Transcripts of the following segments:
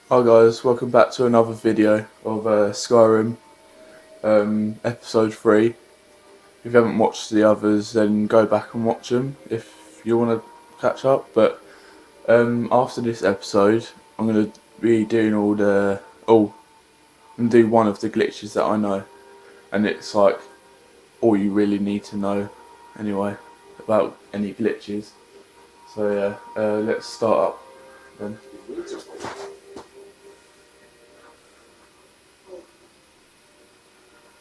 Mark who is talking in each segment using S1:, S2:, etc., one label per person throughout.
S1: Hi guys, welcome back to another video of Skyrim, episode 3. If you haven't watched the others, then go back and watch them if you want to catch up. But after this episode, I'm going to be doing I'm going to do one of the glitches that I know. And it's like all you really need to know anyway about any glitches. So yeah, let's start up then.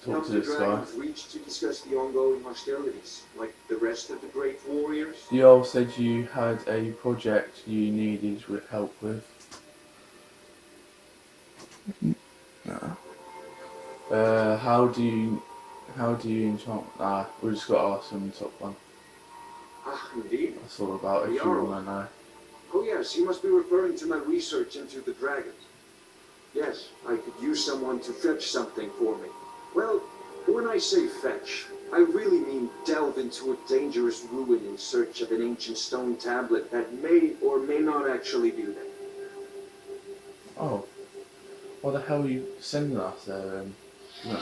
S1: Talk to this guy.
S2: Reached to discuss the ongoing hostilities, like the rest of the great warriors.
S1: You all said you had a project you needed help with. No. How do you enchant? We just got to ask him the top one.
S2: Ah, indeed.
S1: That's all about if you want to know.
S2: Oh yes, you must be referring to my research into the dragons. Yes, I could use someone to fetch something for me. Well, when I say fetch, I really mean delve into a dangerous ruin in search of an ancient stone tablet that may or may not actually do that.
S1: Oh, what the hell are you sending us there? You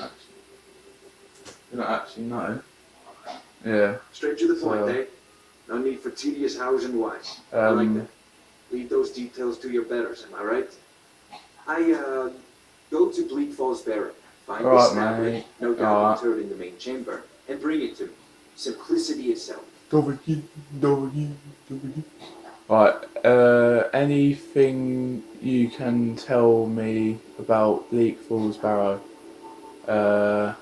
S1: don't actually know. Yeah.
S2: Straight to the point, eh? No need for tedious hows and whys. I like that. Leave those details to your betters, am I right? I go to Bleak Falls Barrack, find this tablet, no doubt interred in the main chamber, and bring it to me. Simplicity itself.
S1: Right, anything you can tell me about Bleak Falls Barrow?
S2: An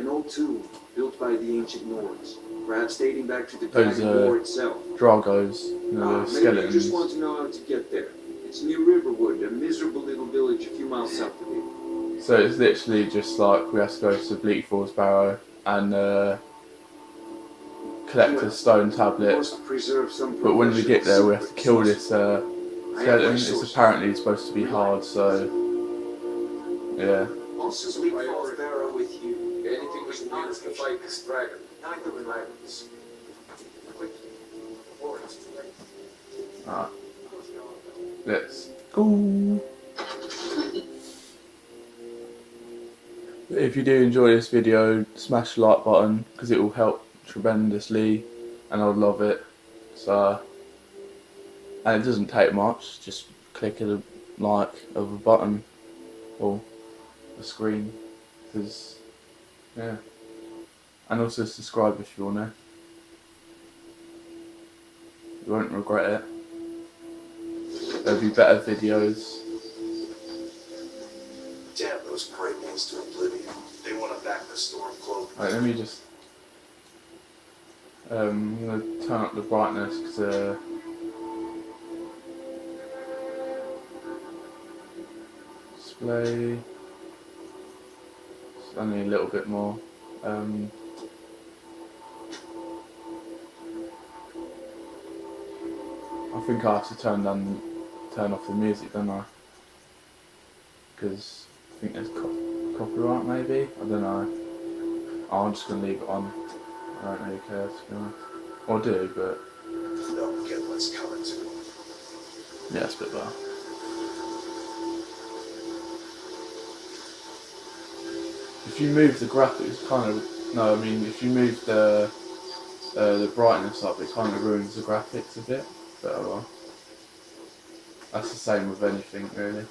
S2: old tomb built by the ancient Nords, perhaps dating back to the Dragon War itself.
S1: Dragos, skeletons.
S2: Maybe you just want to know how to get there. It's near Riverwood, a miserable little village a few miles south of here.
S1: So it's literally just like we have to go to Bleak Falls Barrow and collect a stone tablet. But when we get there, we have to kill this skeleton. It's apparently supposed to be hard, so yeah.
S2: Also, Bleak Falls Barrow with you. Anything we can use to fight this dragon. Neither will I lose.
S1: Alright. Let's go. If you do enjoy this video, smash the like button because it will help tremendously and I'd love it. So, and it doesn't take much, just click a like of a button or a screen, because yeah, and also subscribe if you want to. You won't regret it. There'll be better videos.
S3: Damn those great ones to oblivion. They want to back the storm cloak.
S1: Right, let me just I'm gonna turn up the brightness because display. It's only a little bit more. I think I have to turn off the music, don't I? Because I think there's copyright, maybe. I don't know. I'm just gonna leave it on. I don't really care, to be honest. Or do, but
S3: They'll get what's coming to them.
S1: yeah, it's a bit better. If you move the graphics, if you move the brightness up, it kind of ruins the graphics a bit. But oh well. That's the same with anything, really.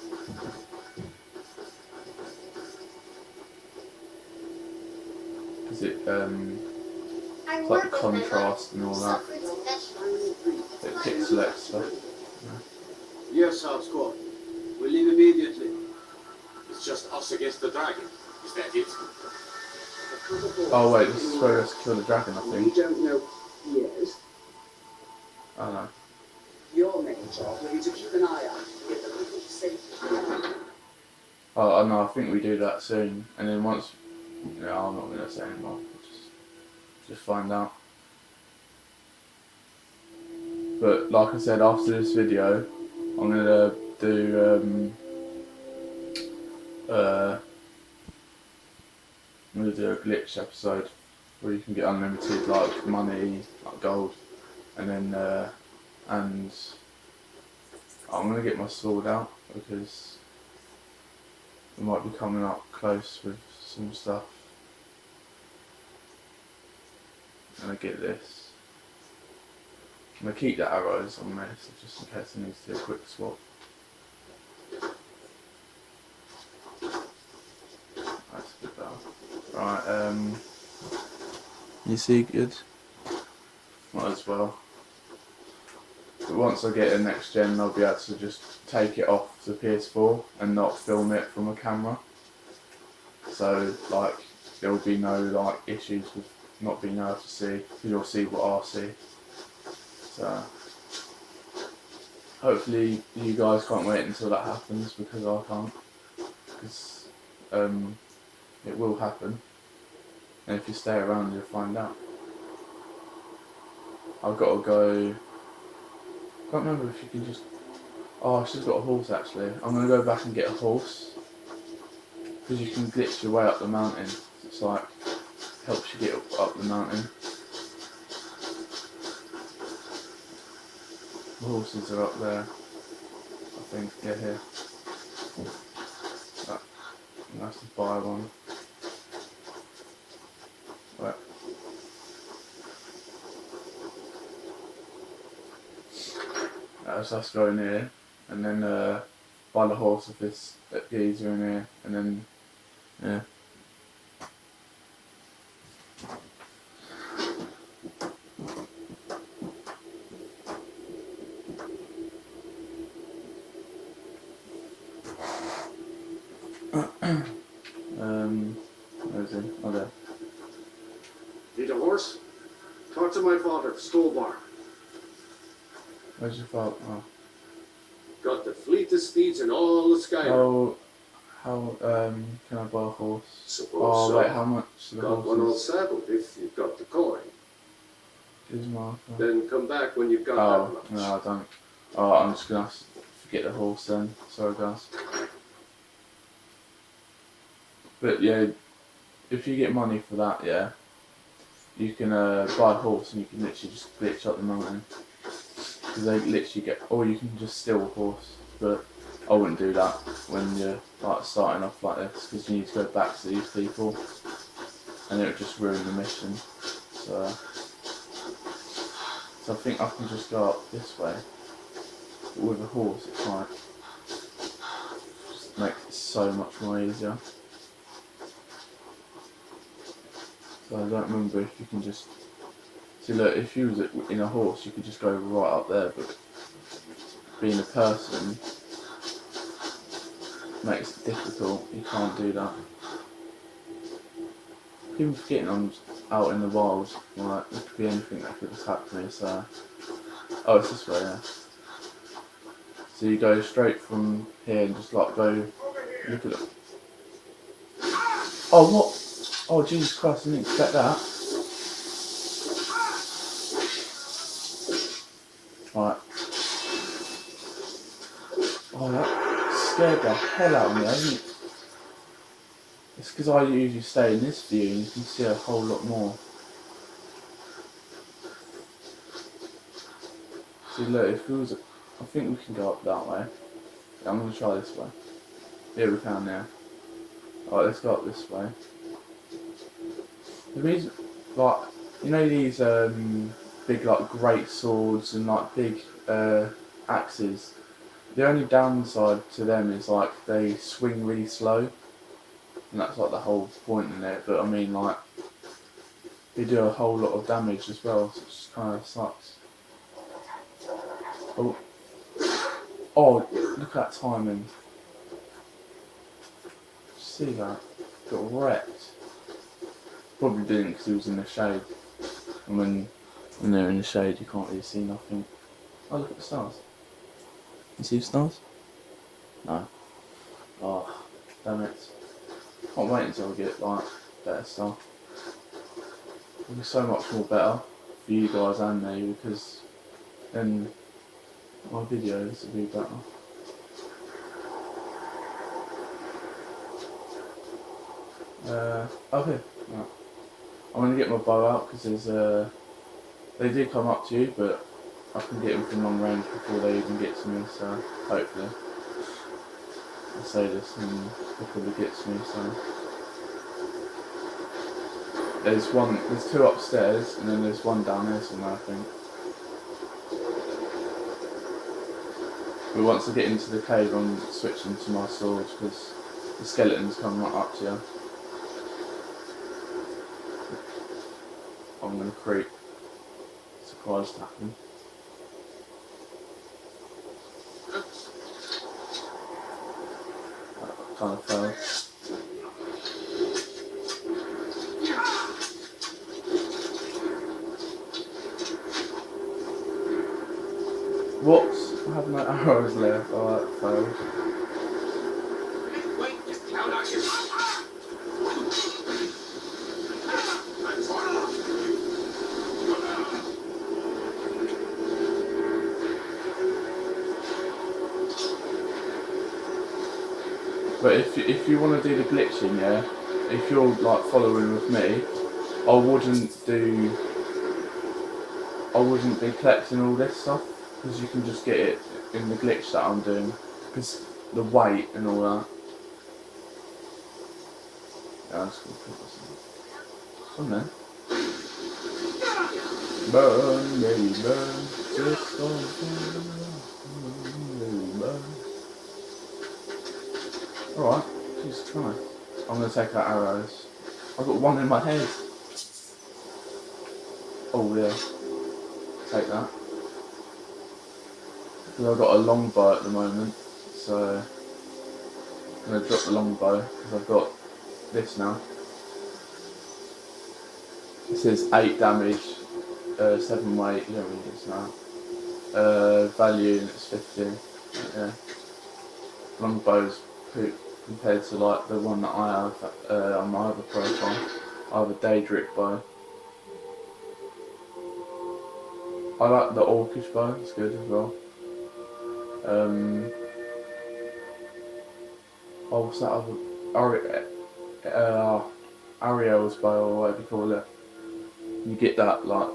S1: Because it's like the contrast and all that. It pixelates stuff.
S4: Yes, House Squad. We leave immediately. It's just us against the dragon. Is that it?
S1: Oh wait, this is where we have to kill the dragon, I think.
S2: We don't know years.
S1: Oh no.
S5: Your main job will be to keep an eye out to get the people safe.
S1: Oh no, I think we do that soon. And then once... No, I'm not going to say anymore. Just find out. But like I said, after this video, I'm going to do... I'm going to do a glitch episode where you can get unlimited like money, like gold, and then I'm gonna get my sword out because we might be coming up close with some stuff. I'm gonna get this. I'm gonna keep the arrows on me, so just in case I need to do a quick swap. That's good though. Right, you see good? Might as well. But once I get a next gen, I'll be able to just take it off the PS4 and not film it from a camera. So, like, there will be no like issues with not being able to see, because you'll see what I see. So, hopefully you guys can't wait until that happens, because I can't. Because it will happen, and if you stay around, you'll find out. I've got to go. I can't remember if you can just. Oh, she's got a horse actually. I'm gonna go back and get a horse, because you can glitch your way up the mountain. It's like helps you get up the mountain. The horses are up there, I think. Yeah, here. Right. Nice to buy one. Right. So let's go in here, and then buy the horse with this geezer in here, and then yeah. Where's he? Oh, there.
S2: Need a horse? Talk to my father, Stolbar.
S1: Where's your father? Oh.
S4: Got the fleetest steeds in all of Skyrim.
S1: How can I buy a horse?
S2: Suppose
S1: Oh
S2: so.
S1: wait, how much are the
S2: Got one all
S1: horses?
S2: saddled if you've got the coin.
S1: Is Martha?
S4: Then come back when you've got
S1: Oh,
S4: that much.
S1: no I don't. Oh, I'm just gonna have to forget the horse then. Sorry guys. But yeah, if you get money for that, yeah, you can buy a horse and you can literally just glitch up the mountain. Because they literally get, or you can just steal a horse. But I wouldn't do that when you're like starting off like this, because you need to go back to these people, and it would just ruin the mission. So I think I can just go up this way. But with a horse, it's like just makes it so much more easier. So I don't remember if you can just see. Look, if you was in a horse, you could just go right up there. But being a person makes it difficult. You can't do that. Even forgetting I'm out in the wild, like there could be anything that could attack me. So, oh, it's this way, yeah. So you go straight from here and just like go. Look at it. Oh what? Oh Jesus Christ! I didn't expect that. Right. Oh, that scared the hell out of me. It's because I usually stay in this view and you can see a whole lot more. See, look, if it was, I think we can go up that way. Yeah, I'm going to try this way. Here we can now. Alright, let's go up this way. The reason, like, you know these big like great swords and like big axes? The only downside to them is like they swing really slow. And that's like the whole point in it, but I mean like they do a whole lot of damage as well, so it just kind of sucks. Oh, oh, look at that timing. See that? Got wrecked. Probably didn't because he was in the shade, and when they're in the shade you can't really see nothing. Oh, look at the stars. You see the stars? No. Oh, damn it. Can't wait until I get like better stuff. It'll be so much more better for you guys and me, because then my videos will be better. Okay. Right. I'm gonna get my bow out because there's they did come up to you, but I can get them from long range before they even get to me, so hopefully. I say this and before they get to me, so. There's two upstairs and then there's one down here somewhere, I think. But once I get into the cave, I'm switching to my swords because the skeletons come right up to you. I'm gonna creep. Surprise happen. That kind of fell. Whoops! I have no arrows left. Oh, that failed.
S4: Wait, just count on you.
S1: But if you want to do the glitching, yeah, if you're like following with me, I wouldn't be collecting all this stuff because you can just get it in the glitch that I'm doing because the weight and all that. Yeah, I'm just gonna put this in. Come then. Burn, baby, burn. Just gonna burn, baby, burn. Alright, Jesus Christ. I'm gonna take out arrows. I've got one in my head. Oh yeah. Take that. Because I've got a longbow at the moment, so I'm gonna drop the longbow because I've got this now. It says 8 damage, 7 weight, you don't read this now. Value and it's 50. Yeah. Longbow's poop compared to like the one that I have on my other profile. I have a Daedric bow. I like the Orcish bow, it's good as well. Oh, what's that other? Ariel's bow or whatever you call it. You get that like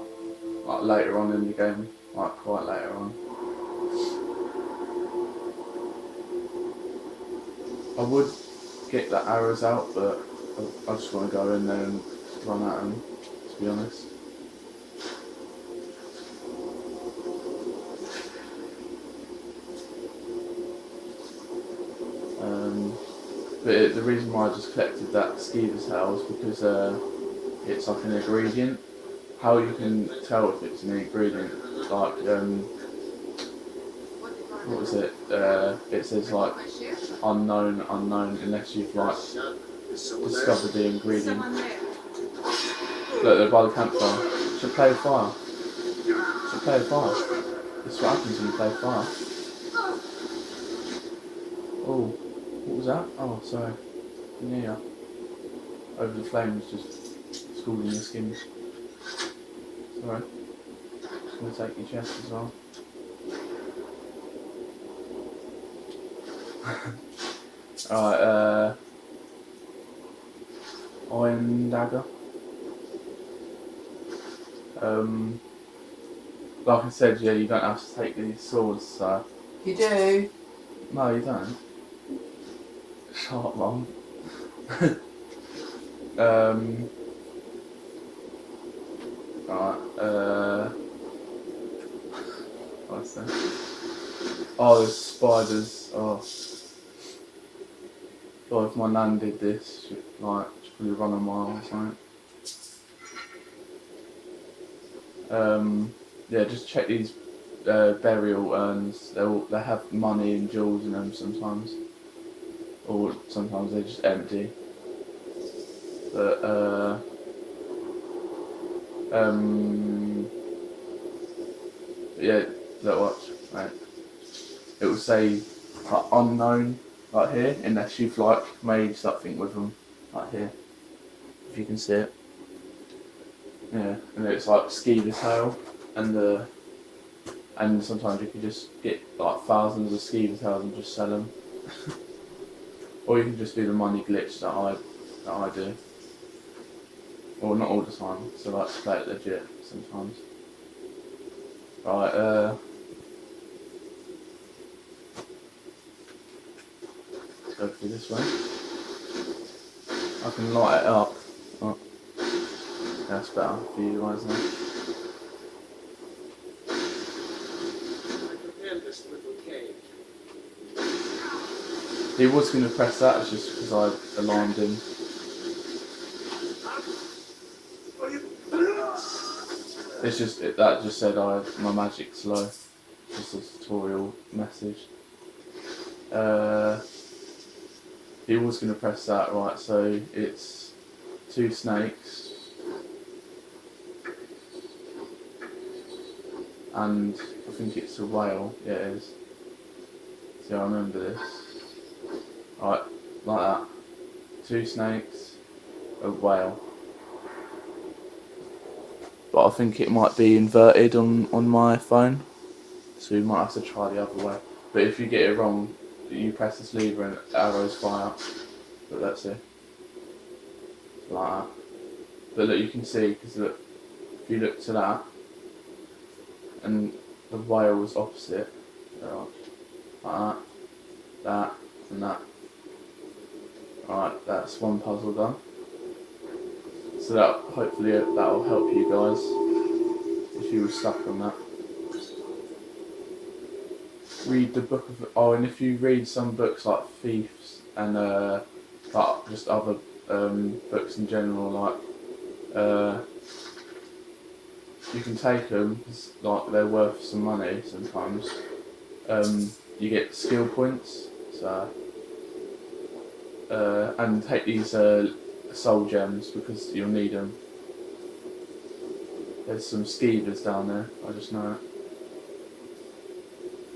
S1: later on in the game, like quite later on. I would get the arrows out, but I just want to go in there and run at them, to be honest. But the reason why I just collected that skeever's tail is because it's like an ingredient. How you can tell if it's an ingredient, like, what was it? It says like unknown, unless you've like discovered the ingredient. Look, they're by the campfire. Should play with fire. Should play with fire. This is what happens when you play with fire. Oh, what was that? Oh, sorry. Yeah. Over the flames, just scalding your skin. Sorry. Just gonna take your chest as well. Alright, iron dagger. Like I said, yeah, you don't have to take these swords, so.
S6: You do.
S1: No, you don't. Shut up, Mum. Alright, what's that? Oh, there's spiders. Oh. God, if my nan did this, she'd probably run a mile or something. Yeah, just check these burial urns. They have money and jewels in them sometimes, or sometimes they're just empty. But yeah, look, watch, right? It will say unknown like here, unless you've like made something with them, like here, if you can see it. Yeah, and it's like skeever tail, and sometimes you can just get like thousands of skeever tails and just sell them, or you can just do the money glitch that I do. Well, not all the time, so I like to play it legit sometimes. Right, let's go through this way. I can light it up. Oh, that's better for you guys now.
S4: I prepared this little cage.
S1: He was going to press that, it's just because I alarmed him. It's just, that just said my magic's low. Just a tutorial message. He was going to press that, right, so it's 2 snakes. And I think it's a whale, yeah it is. See, I remember this. Right, like that. 2 snakes, a whale. But I think it might be inverted on my phone, so you might have to try the other way. But if you get it wrong, you press this lever and arrows fly up. But that's it. Like that. But look, you can see, because look, if you look to that, and the whale was opposite, like that, and that. Alright, that's one puzzle done. So that hopefully that'll help you guys if you were stuck on that. Read the book of and if you read some books like Thieves and like just other books in general, like you can take them, cause, like they're worth some money sometimes. You get skill points, so and take these soul gems because you'll need them. There's some skeevers down there, I just know it.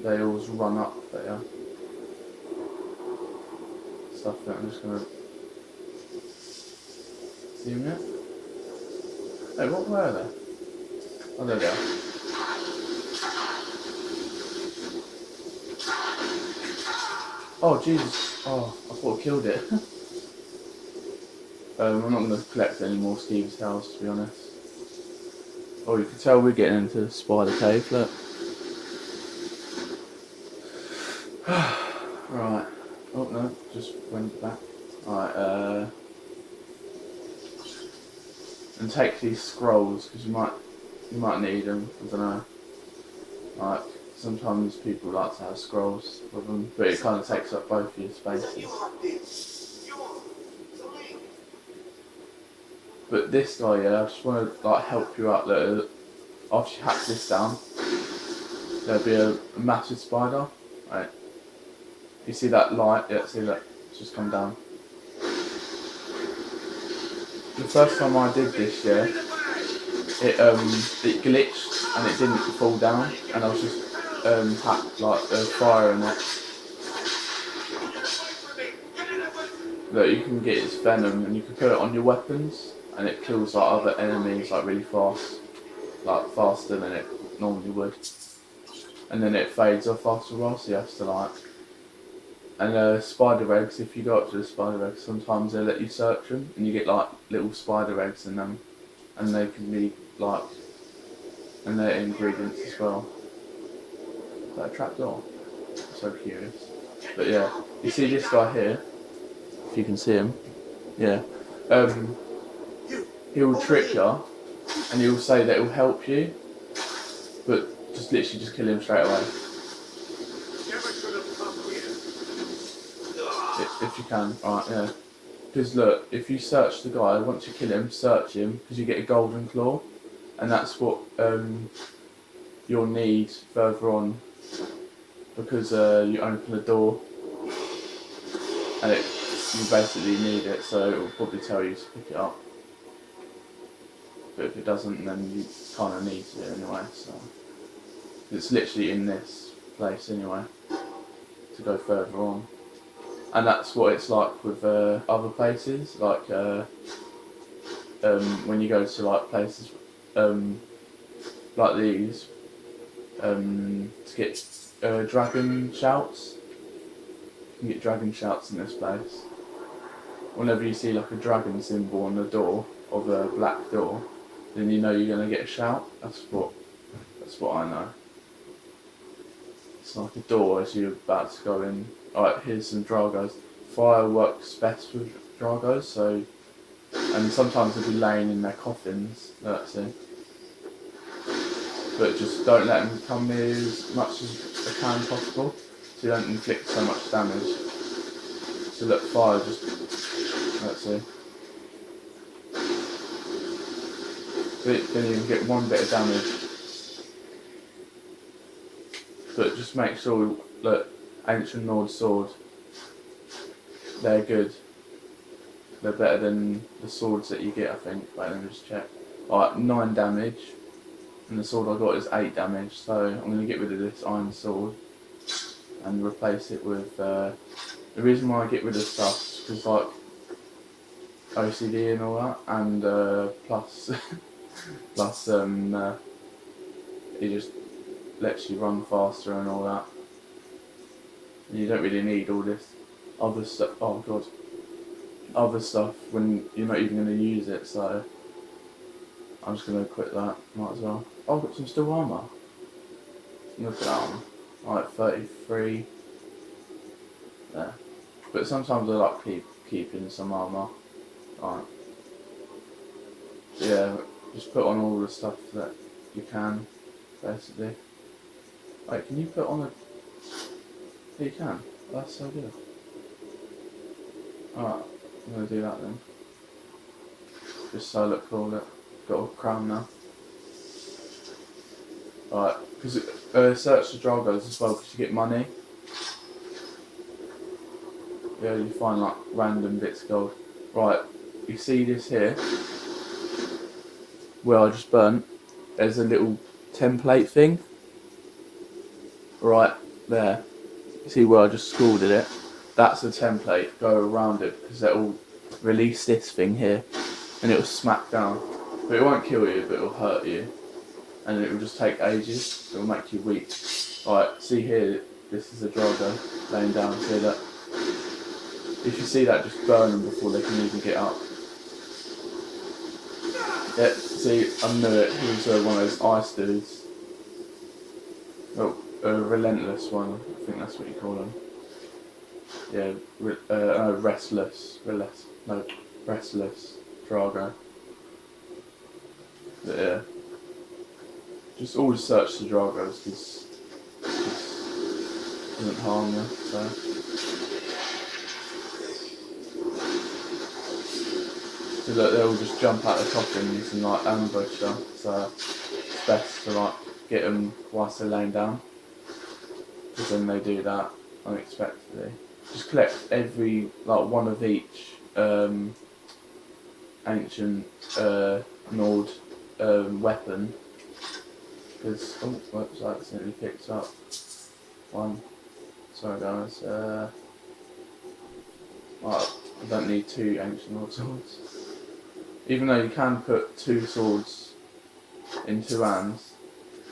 S1: They always run up there. Stuff that I'm just gonna zoom it. Hey, what were they? Oh, there they are. Oh Jesus! Oh, I thought I killed it. I'm not going to collect any more Steve's tails, to be honest. Oh, you can tell we're getting into the spider cave, look. Right. Oh no, just went back. Right, and take these scrolls, because you might need them, I don't know. Like, sometimes people like to have scrolls with them, but it kind of takes up both of your spaces. But this guy, yeah, I just want to like help you out. That after you hack this down, there'll be a massive spider. Right? You see that light? Yeah, see that? It's just come down. The first time I did this, yeah, it glitched and it didn't fall down, and I was just hacked like fire in it. Look, you can get its venom and you can put it on your weapons. And it kills like other enemies like really fast, like faster than it normally would. And then it fades off after a while, so you have to like. And spider eggs, if you go up to the spider eggs, sometimes they let you search them, and you get like little spider eggs in them, and they can be like, and they're ingredients as well. Is that a trapdoor? I'm so curious. But yeah, you see this guy here, if you can see him, yeah. He'll trick you, and he'll say that it'll help you, but just literally just kill him straight away. If you can, alright, yeah. Because look, if you search the guy, once you kill him, search him, because you get a golden claw, and that's what you'll need further on, because you open a door, and you basically need it, so it will probably tell you to pick it up. But if it doesn't, then you kind of need it anyway, so. It's literally in this place anyway, to go further on. And that's what it's like with other places, like when you go to like places like these, to get dragon shouts. You can get dragon shouts in this place. Whenever you see like a dragon symbol on the door of a black door, then you know you're gonna get a shout. That's what I know. it's like a door as you're about to go in. Alright, here's some Dragos. Fire works best with Dragos, so, and sometimes they'll be laying in their coffins, that's it. But just don't let them come near as much as they can possible, so you don't inflict so much damage. So look, fire just, let's see. Didn't even get one bit of damage. But just make sure, look, Ancient Nord Sword, they're good. They're better than the swords that you get, I think. Wait, let me just check. Alright, 9 damage. And the sword I got is 8 damage, so I'm going to get rid of this iron sword and replace it with, the reason why I get rid of stuff is because like OCD and all that, and plus it just lets you run faster and all that. And you don't really need all this other stuff, oh god, other stuff when you're not even going to use it, so I'm just going to quit that, might as well. Oh, I've got some steel armour. Look at that one. Alright, 33. Yeah. But sometimes I like keeping some armour. Alright. Yeah, just put on all the stuff that you can, basically. Wait, can you put on a... Yeah, you can. That's so good. Alright, I'm going to do that then. Just so I look cool, look. Got a crown now. Alright, because search the Dragos as well, because you get money. Yeah, you find like random bits of gold. Right, you see this here, where I just burnt, there's a little template thing. Right there. You see where I just scalded it? That's the template. Go around it, because it'll release this thing here, and it'll smack down. But it won't kill you, but it'll hurt you. And it will just take ages, it'll make you weak. Alright, see here, this is a Drago laying down, see that? If you see that, just burn them before they can even get up. Yeah, see, I knew it, he was one of those ice dudes. Oh, a relentless one, I think that's what you call them. Yeah, restless Drago. But yeah. Just always search the Dragos because it doesn't harm you, so. So look, they'll just jump out the coffins and like ambush them, so it's best to like get them whilst they're laying down, because then they do that unexpectedly. Just collect every, like one of each ancient Nord weapon. Because, oh, whoops, I accidentally picked up one. Sorry guys, right, I don't need 2 ancient Nord swords. Even though you can put 2 swords in 2 hands.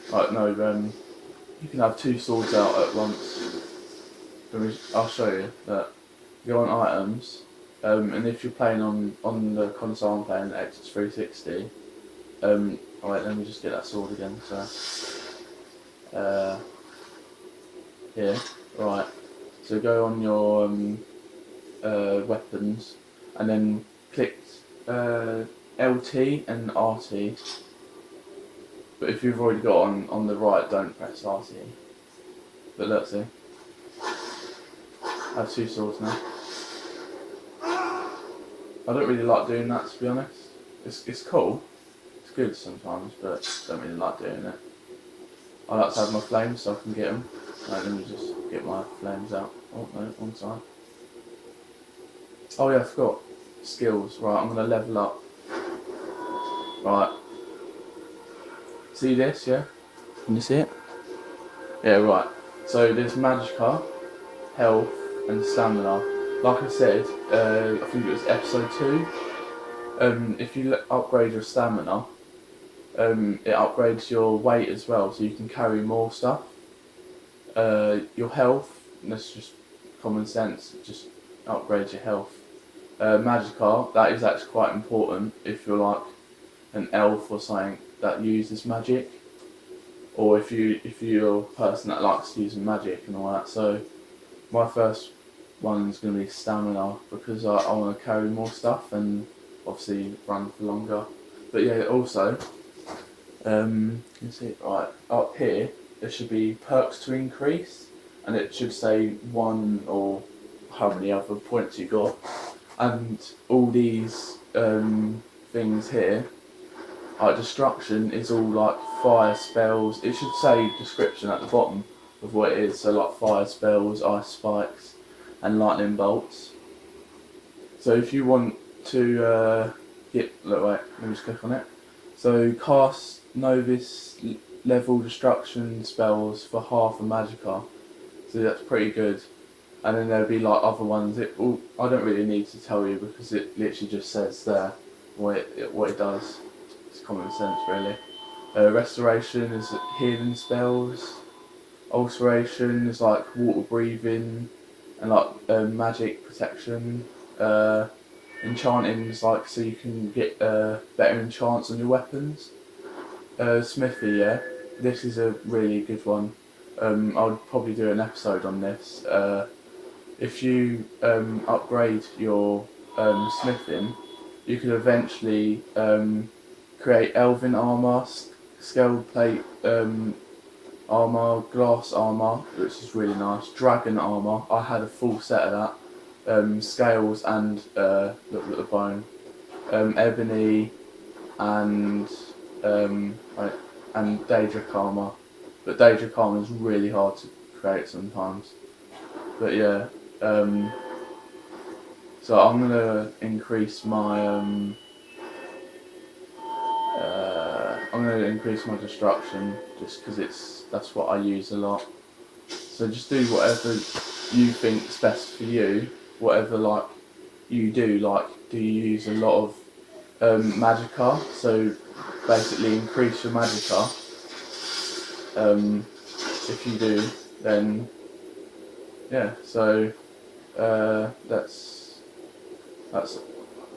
S1: Like, no, you can have 2 swords out at once. I'll show you that. Go on items, and if you're playing on the console I'm playing, the Xbox 360, alright, let me just get that sword again, so, here, right, so go on your, weapons, and then click, LT and RT, but if you've already got on the right, don't press RT, but let's see, I have 2 swords now. I don't really like doing that, to be honest, it's cool. Good sometimes, but don't really like doing it. I like to have my flames so I can get them. Right, let me just get my flames out. Oh no, one side. Oh yeah, I forgot. Skills. Right, I'm going to level up. Right. See this, yeah? Can you see it? Yeah, right. So there's Magicka, Health and Stamina. Like I said, I think it was episode 2. If you upgrade your Stamina, it upgrades your weight as well, so you can carry more stuff. Your health, that's just common sense, it just upgrades your health. Magicka, that is actually quite important if you're like an elf or something that uses magic, or if you're a person that likes using magic and all that. So my first one is going to be stamina, because I want to carry more stuff and obviously run for longer. But yeah, also, you can see it right up here, there should be perks to increase, and it should say 1 or how many other points you got, and all these things here, like destruction, is all like fire spells. It should say description at the bottom of what it is, so like fire spells, ice spikes, and lightning bolts. So if you want to look, wait, let me just click on it. So cast novice level destruction spells for half a magicka. So that's pretty good. And then there'll be like other ones. I don't really need to tell you, because it literally just says there what it does. It's common sense, really. Restoration is healing spells. Alteration is like water breathing and like magic protection. Enchanting is like so you can get better enchants on your weapons. Smithy, yeah, this is a really good one. I would probably do an episode on this. If you upgrade your smithing, you could eventually create elven armor, scale plate armor, glass armor, which is really nice, dragon armor. I had a full set of that. Scales and look at the bone, ebony, and Daedric armor. But Daedric armor is really hard to create sometimes. But yeah, so I'm gonna increase my destruction, just because that's what I use a lot. So just do whatever you think's best for you. Whatever like you do, like do you use a lot of magicka? So basically increase your magicka. If you do, then yeah. So that's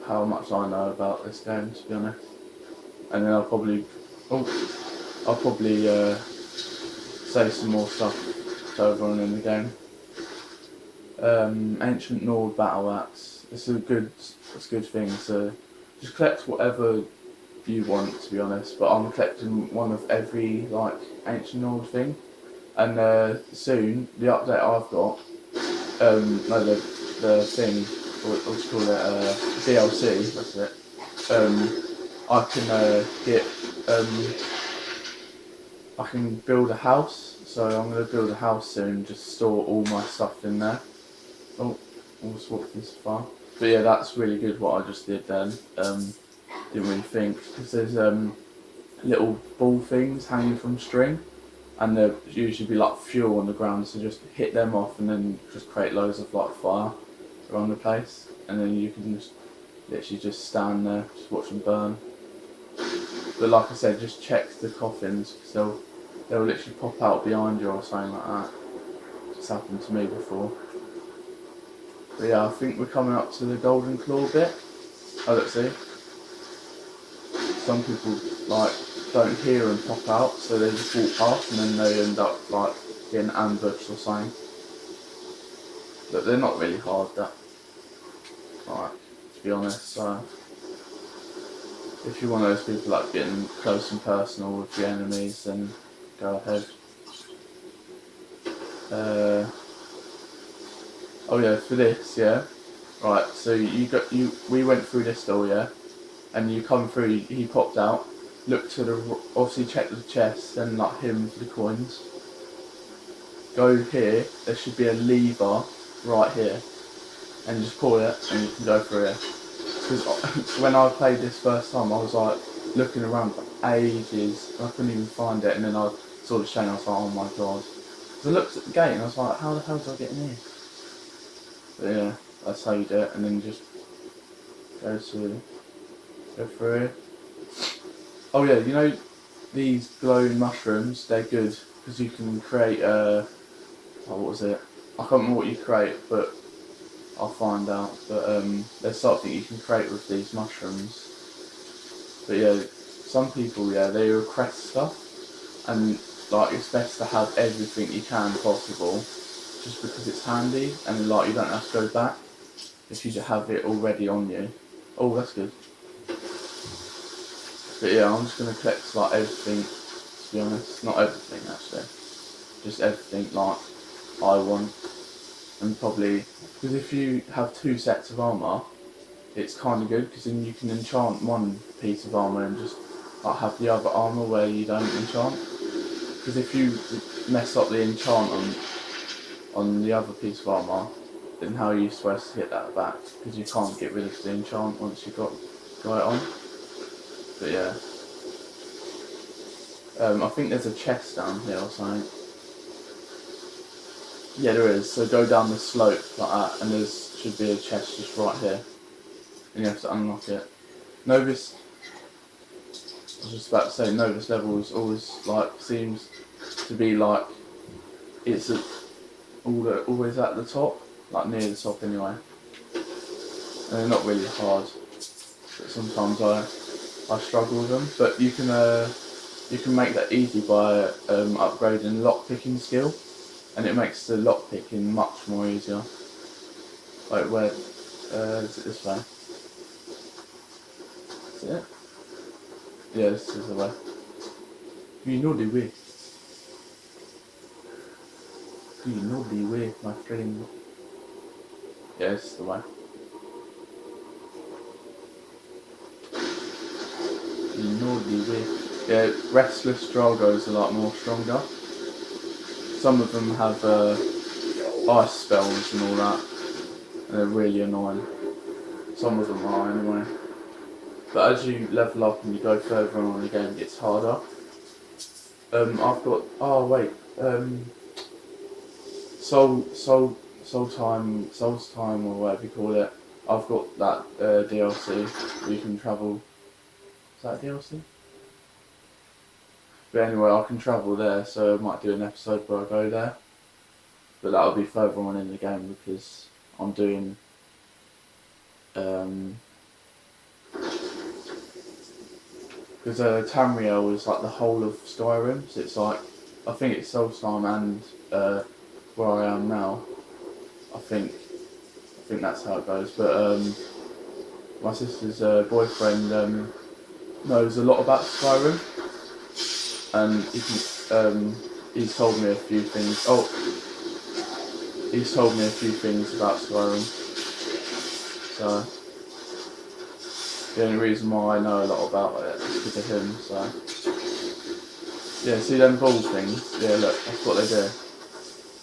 S1: how much I know about this game, to be honest. And then I'll probably say some more stuff further on in the game. Ancient Nord battle axe. It's a good thing. So just collect whatever you want, to be honest. But I'm collecting one of every like ancient Nord thing. And soon the update I've got, the thing, what do you call it? DLC. That's it. I can build a house. So I'm going to build a house soon. Just store all my stuff in there. Oh, almost walked this far. But yeah, that's really good what I just did then. Didn't really think, because there's little ball things hanging from string, and there usually be like fuel on the ground, so just hit them off and then just create loads of like fire around the place, and then you can just literally just stand there, just watch them burn. But like I said, just check the coffins, because they'll literally pop out behind you or something like that. It's happened to me before. But yeah, I think we're coming up to the golden claw bit. Oh, let's see. Some people like don't hear them pop out, so they just walk past and then they end up like getting ambushed or something. But they're not really hard, that. Like, to be honest. So if you're one of those people like getting close and personal with your enemies, then go ahead. Oh yeah, for this, yeah. Right, so we went through this door, yeah, and you come through. He popped out. Look to the obviously check the chest, then like him for the coins. Go here. There should be a lever right here, and just pull it, and you can go through here. Because when I played this first time, I was like looking around for ages, and I couldn't even find it. And then I saw the chain, and I was like, oh my god. So I looked at the gate, and I was like, how the hell do I get in here? But yeah, that's how you do it, and then just go through here. Oh yeah, you know these glowing mushrooms? They're good because you can create what was it? I can't remember what you create, but I'll find out. But there's something you can create with these mushrooms. But yeah, some people, yeah, they request stuff, and like it's best to have everything you can possible, just because it's handy and like you don't have to go back if you just have it already on you. Oh, that's good. But yeah, I'm just gonna collect like everything. To be honest, not everything actually, just everything like I want, and probably because if you have 2 sets of armor, it's kind of good because then you can enchant one piece of armor and just like have the other armor where you don't enchant. Because if you mess up the enchant on the other piece of armor, then how are you supposed to get that back? Because you can't get rid of the enchant once you've got it on. But yeah. I think there's a chest down here or something. Yeah, there is. So go down the slope like that, and there's should be a chest just right here, and you have to unlock it. Novus. I was just about to say, Novus level is always like seems to be like it's always at the top, like near the top anyway. And they're not really hard, but sometimes I struggle with them. But you can make that easy by upgrading lockpicking skill, and it makes the lockpicking much more easier. Like where is it this way? Is it? Yeah, this is the way. You know the way. You know the way, my friend. Yeah, this is the way. You know the way. Yeah, restless Dragos are like more stronger. Some of them have ice spells and all that, and they're really annoying. Some of them are anyway. But as you level up and you go further on in the game, it gets harder. I've got Soul's Time or whatever you call it. I've got that DLC where you can travel. Is that DLC? But anyway, I can travel there, so I might do an episode where I go there. But that'll be further on in the game because I'm doing because Tamriel is like the whole of Skyrim, so it's like I think it's Solstheim and where I am now. I think that's how it goes. But my sister's boyfriend knows a lot about Skyrim, and he's told me a few things. Oh, he's told me a few things about Skyrim. So the only reason why I know a lot about it is because of him. So yeah, see them ball things? Yeah, look, that's what they do.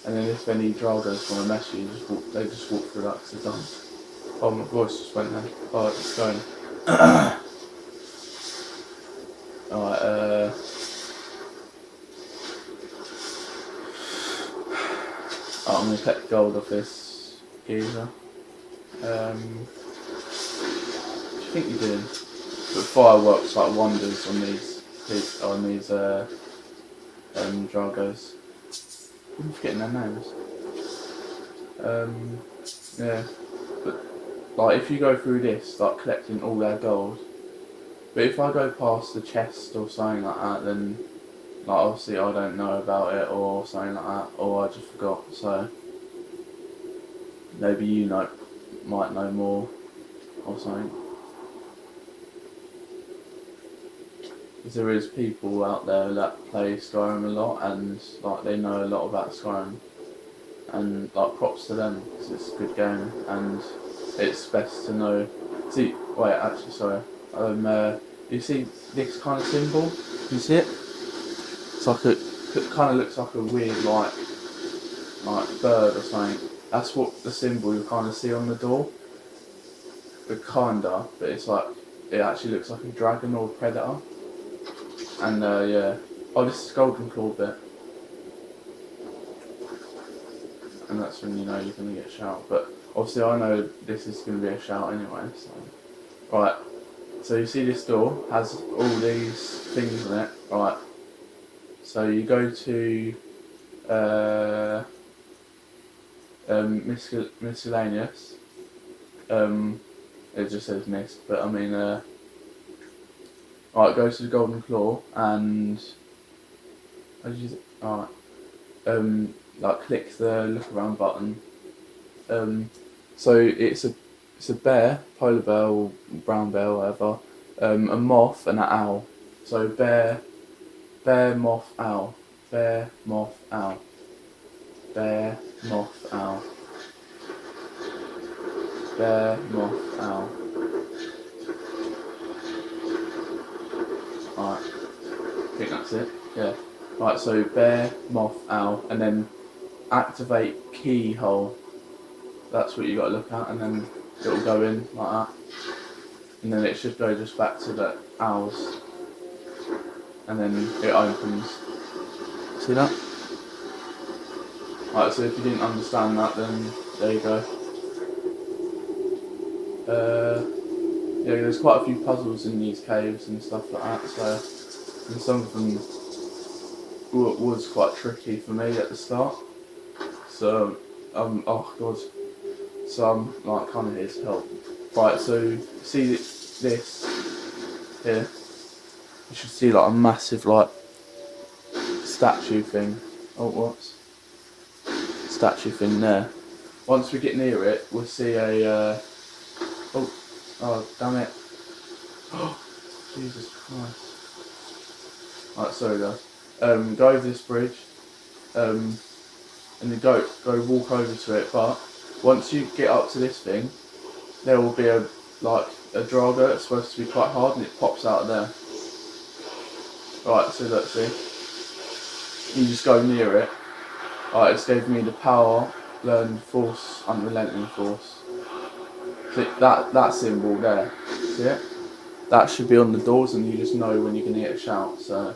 S1: And then if any Dragos want to mess you, they just walk through that because they're done. Oh, my voice just went there. Oh, it's going. Alright, I'm going to collect gold off this geezer. What do you think you're doing? But fireworks like wonders on these Dragos. I'm forgetting their names. Yeah, but like if you go through this, like collecting all their gold. But if I go past the chest or something like that, then like obviously I don't know about it or something like that, or I just forgot. So maybe you might know more or something. Because there is people out there that play Skyrim a lot and like they know a lot about Skyrim, and like props to them because it's a good game and it's best to know. See, wait, actually, sorry. You see this kind of symbol? Can you see it? It's like it kind of looks like a weird like bird or something. That's what the symbol you kind of see on the door. But it's like it actually looks like a dragon or a predator. And yeah, oh, this is Golden Claw bit, and that's when you know you're gonna get a shout. But obviously, I know this is gonna be a shout anyway. So, right. So you see this door has all these things in it, right? So you go to miscellaneous. It just says mist, but I mean right, go to the Golden Claw and Alright. Like click the look around button. So it's a bear, polar bear or brown bear, whatever. A moth and an owl. So bear, moth, owl. Bear, moth, owl. Bear, moth, owl. Bear, moth, owl. Alright, I think that's it. Yeah. Right, so bear, moth, owl, and then activate keyhole. That's what you got to look at, and then it'll go in like that. And then it should go just back to the owls. And then it opens. See that? Right, so if you didn't understand that, then there you go. Yeah, there's quite a few puzzles in these caves and stuff like that, so and some of them was quite tricky for me at the start. So, oh god. So I'm like kind of here to help. Right, so see this here? You should see like a massive like statue thing. Oh, what? Statue thing there. Once we get near it, we'll see a. Oh, damn it! Oh, Jesus Christ! Right, sorry guys. Go over this bridge. And then go walk over to it. But once you get up to this thing, there will be a drago. It's supposed to be quite hard, and it pops out of there. Right, so let's see. You just go near it. Right, it's gave me the power, learn force, unrelenting force. So that symbol there, see it? That should be on the doors, and you just know when you're gonna get a shout. So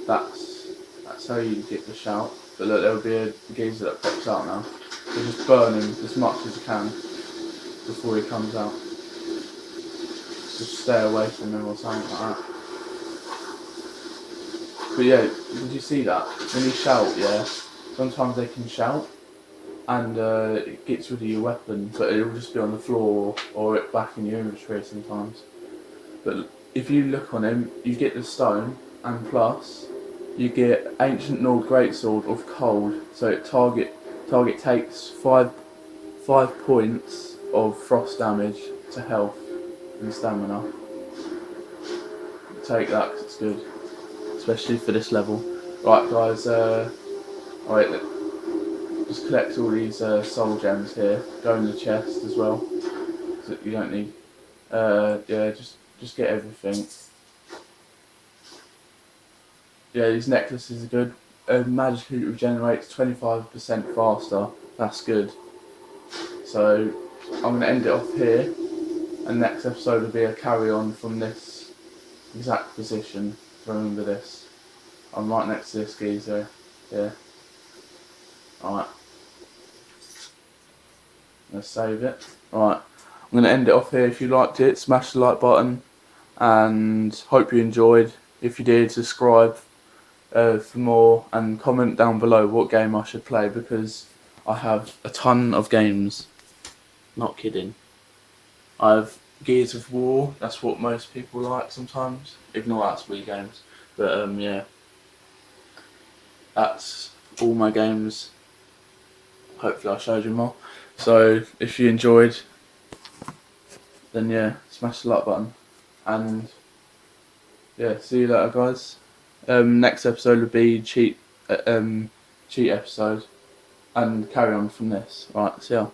S1: that's how you get the shout. But look, there'll be a geezer that pops out now. So just burn him as much as you can before he comes out. Just stay away from him or something like that. But yeah, did you see that? When you shout, yeah, sometimes they can shout and it gets rid of your weapon, but it'll just be on the floor or back in your inventory sometimes. But if you look on him, you get the stone, and plus you get Ancient Nord Greatsword of Cold, so it target takes 5 points of frost damage to health and stamina. Take that 'cause it's good, especially for this level. Right guys, alright, just collect all these soul gems here, go in the chest as well, so you don't need, yeah, just get everything. Yeah, these necklaces are good. Magically regenerates 25% faster, that's good. So I'm going to end it off here, and next episode will be a carry on from this exact position. Remember this. I'm right next to this geezer. Yeah. Alright. Let's save it. Alright. I'm going to end it off here. If you liked it, smash the like button. And hope you enjoyed. If you did, subscribe for more. And comment down below what game I should play, because I have a ton of games. Not kidding. I have Gears of War, that's what most people like sometimes. Ignore that's Wii games. But yeah. That's all my games. Hopefully I showed you more. So if you enjoyed, then yeah, smash the like button. And yeah, see you later guys. Next episode will be cheat episode, and carry on from this. Right, see ya.